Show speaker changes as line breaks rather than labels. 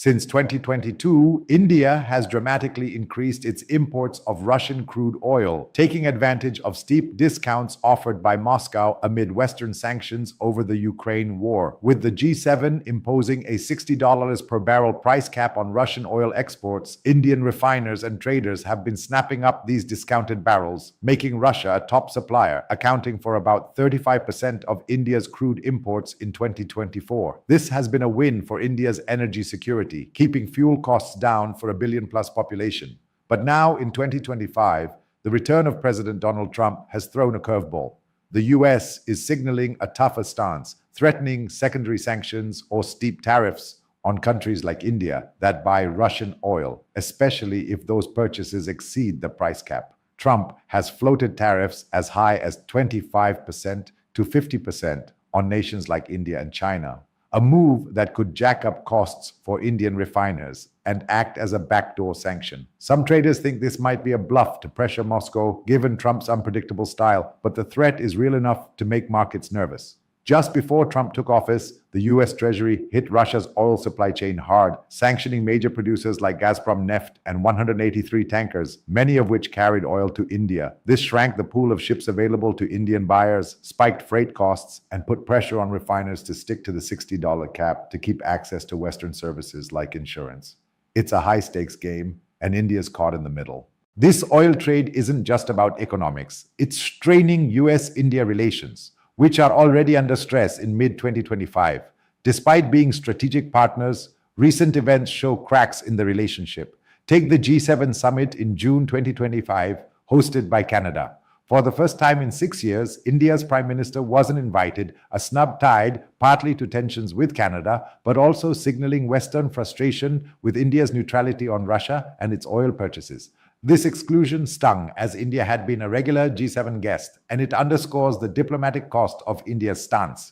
Since 2022, India has dramatically increased its imports of Russian crude oil, taking advantage of steep discounts offered by Moscow amid Western sanctions over the Ukraine war, with the G7 imposing a $60 per barrel price cap on Russian oil exports. Indian refiners and traders have been snapping up these discounted barrels, making Russia a top supplier, accounting for about 35% of India's crude imports in 2024. This has been a win for India's energy security, keeping fuel costs down for a billion-plus population. But now, in 2025, the return of President Donald Trump has thrown a curveball. The US is signaling a tougher stance, threatening secondary sanctions or steep tariffs on countries like India that buy Russian oil, especially if those purchases exceed the price cap. Trump has floated tariffs as high as 25% to 50% on nations like India and China, a move that could jack up costs for Indian refiners and act as a backdoor sanction. Some traders think this might be a bluff to pressure Moscow, given Trump's unpredictable style, but the threat is real enough to make markets nervous. Just before Trump took office, the US Treasury hit Russia's oil supply chain hard, sanctioning major producers like Gazprom Neft and 183 tankers, many of which carried oil to India. This shrank the pool of ships available to Indian buyers, spiked freight costs, and put pressure on refiners to stick to the $60 cap to keep access to Western services like insurance. It's a high-stakes game, and India's caught in the middle. This oil trade isn't just about economics. It's straining US-India relations, which are already under stress in mid-2025. Despite being strategic partners, recent events show cracks in the relationship. Take the G7 summit in June 2025, hosted by Canada. For the first time in 6 years, India's Prime Minister wasn't invited, a snub tied partly to tensions with Canada, but also signaling Western frustration with India's neutrality on Russia and its oil purchases. This exclusion stung, as India had been a regular G7 guest, and it underscores the diplomatic cost of India's stance.